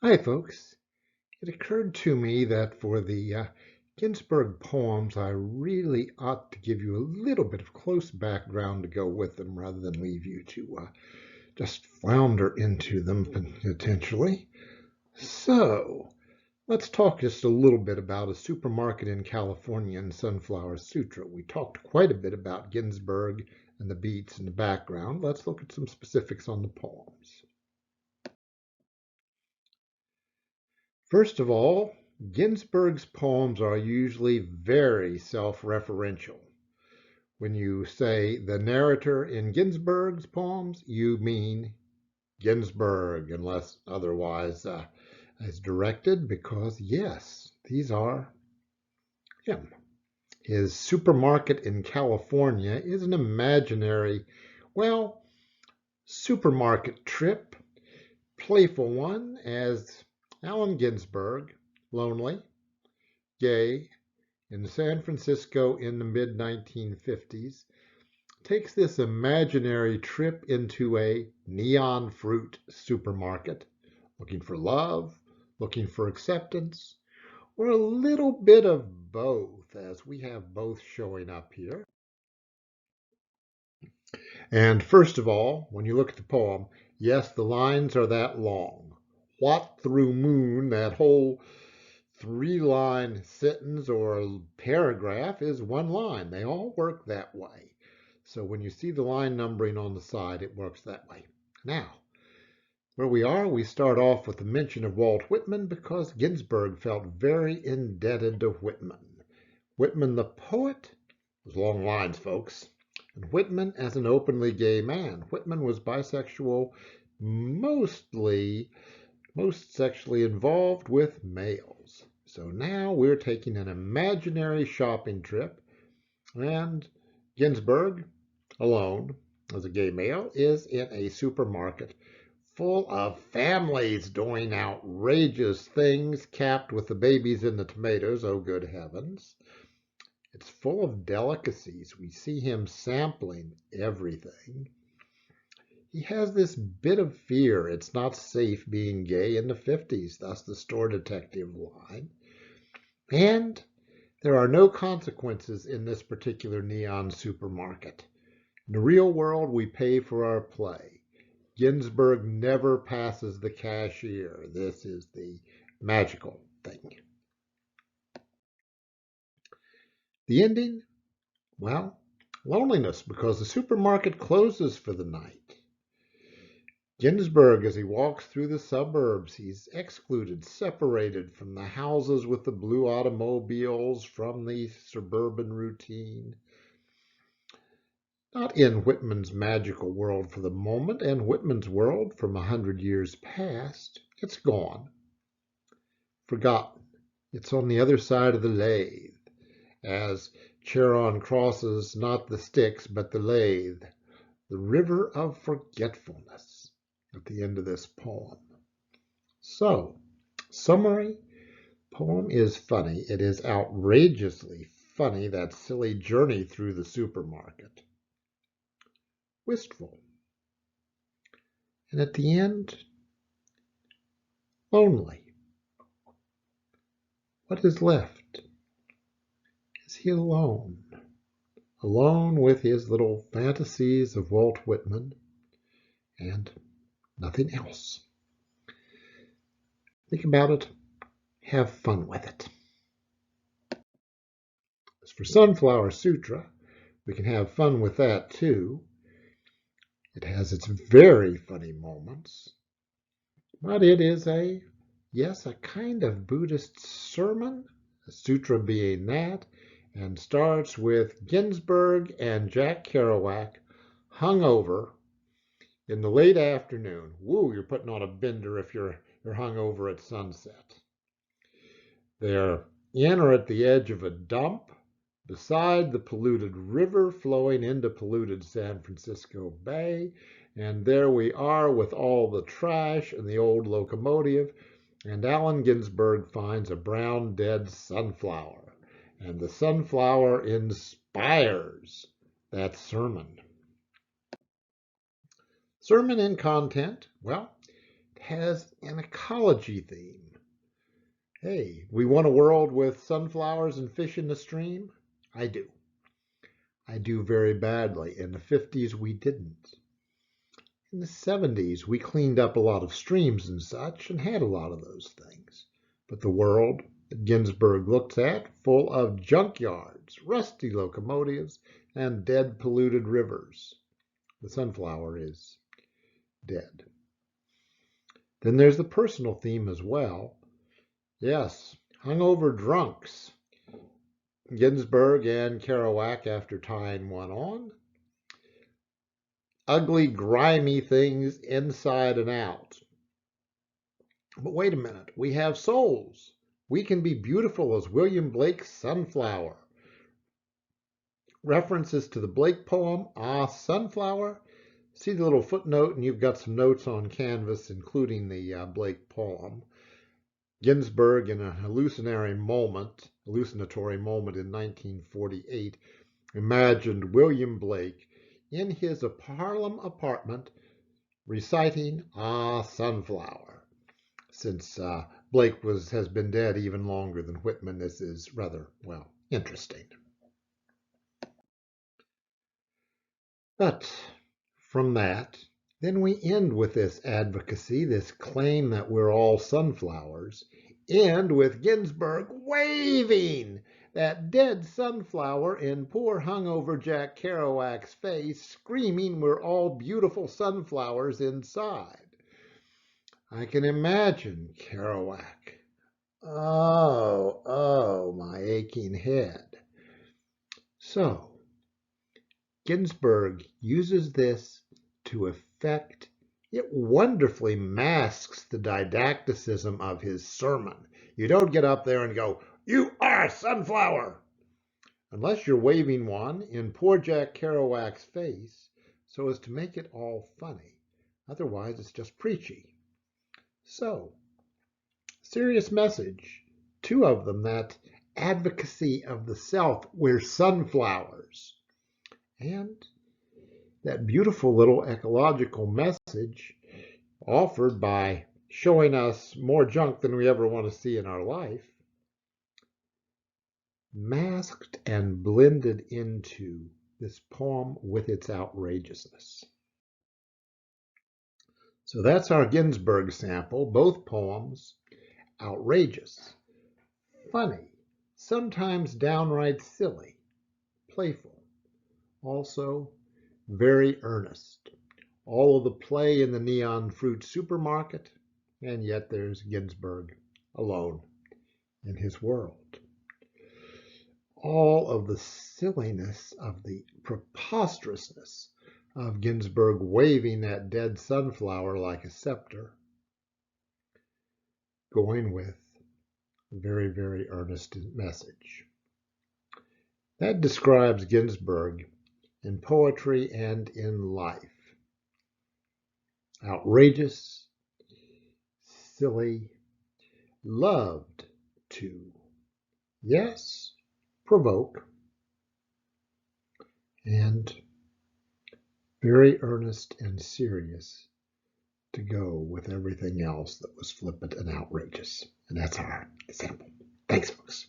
Hi, folks. It occurred to me that for the Ginsberg poems, I really ought to give you a little bit of close background to go with them rather than leave you to just flounder into them potentially. So, let's talk just a little bit about a supermarket in California and Sunflower Sutra. We talked quite a bit about Ginsberg and the beats in the background. Let's look at some specifics on the poems. First of all, Ginsberg's poems are usually very self-referential. When you say the narrator in Ginsberg's poems, you mean Ginsberg, unless otherwise is directed, because yes, these are him. His supermarket in California is an imaginary, well, supermarket trip, playful one, as Allen Ginsberg, lonely, gay, in San Francisco in the mid-1950s, takes this imaginary trip into a neon fruit supermarket, looking for love, looking for acceptance, or a little bit of both, as we have both showing up here. And first of all, when you look at the poem, yes, the lines are that long. What through moon, that whole three-line sentence or paragraph is one line. They all work that way. So when you see the line numbering on the side, it works that way. Now, where we are, we start off with the mention of Walt Whitman because Ginsberg felt very indebted to Whitman. Whitman the poet, those long lines, folks, and Whitman as an openly gay man. Whitman was bisexual, most sexually involved with males. So now we're taking an imaginary shopping trip, and Ginsberg, alone as a gay male, is in a supermarket full of families doing outrageous things, capped with the babies in the tomatoes, oh good heavens. It's full of delicacies. We see him sampling everything. He has this bit of fear. It's not safe being gay in the 50s, thus the store detective line. And there are no consequences in this particular neon supermarket. In the real world, we pay for our play. Ginsberg never passes the cashier. This is the magical thing. The ending? Well, loneliness, because the supermarket closes for the night. Ginsberg, as he walks through the suburbs, he's excluded, separated from the houses with the blue automobiles, from the suburban routine. Not in Whitman's magical world for the moment, and Whitman's world from 100 years past. It's gone, forgotten. It's on the other side of the lathe, as Charon crosses not the Styx, but the lathe, the river of forgetfulness at the end of this poem. So, summary, poem is funny. It is outrageously funny, that silly journey through the supermarket. Wistful. And at the end, lonely. What is left? Is he alone? Alone with his little fantasies of Walt Whitman and nothing else. Think about it. Have fun with it. As for Sunflower Sutra, we can have fun with that too. It has its very funny moments, but it is a kind of Buddhist sermon, a sutra being that, and starts with Ginsberg and Jack Kerouac hungover in the late afternoon. Woo, you're putting on a bender if you're hungover at sunset. They're in or at the edge of a dump, beside the polluted river flowing into polluted San Francisco Bay. And there we are with all the trash and the old locomotive. And Allen Ginsberg finds a brown dead sunflower. And the sunflower inspires that sermon. Sermon in content, well, it has an ecology theme. Hey, we want a world with sunflowers and fish in the stream? I do. I do very badly. In the 50s, we didn't. In the 70s, we cleaned up a lot of streams and such and had a lot of those things. But the world that Ginsberg looks at, full of junkyards, rusty locomotives, and dead polluted rivers. The sunflower is dead. Then there's the personal theme as well. Yes, hungover drunks. Ginsberg and Kerouac, after tying one on. Ugly, grimy things inside and out. But wait a minute, we have souls. We can be beautiful as William Blake's sunflower. References to the Blake poem, Ah, Sunflower. See the little footnote, and you've got some notes on canvas, including the Blake poem. Ginsberg, in a hallucinatory moment in 1948, imagined William Blake in his Harlem apartment reciting Ah, Sunflower. Since Blake has been dead even longer than Whitman, this is rather, well, interesting. But from that, then we end with this advocacy, this claim that we're all sunflowers, end with Ginsberg waving that dead sunflower in poor hungover Jack Kerouac's face, screaming we're all beautiful sunflowers inside. I can imagine Kerouac. Oh, my aching head. So, Ginsberg uses this to effect, it wonderfully masks the didacticism of his sermon. You don't get up there and go, "You are a sunflower," unless you're waving one in poor Jack Kerouac's face so as to make it all funny. Otherwise, it's just preachy. So, serious message, two of them, that advocacy of the self, we're sunflowers. And that beautiful little ecological message offered by showing us more junk than we ever want to see in our life, masked and blended into this poem with its outrageousness. So that's our Ginsberg sample, both poems outrageous, funny, sometimes downright silly, playful, also very earnest. All of the play in the neon fruit supermarket, and yet there's Ginsberg alone in his world. All of the silliness of the preposterousness of Ginsberg waving that dead sunflower like a scepter, going with a very, very earnest message. That describes Ginsberg in poetry and in life. Outrageous, silly, loved to, yes, provoke, and very earnest and serious to go with everything else that was flippant and outrageous. And that's our sample. Thanks, folks.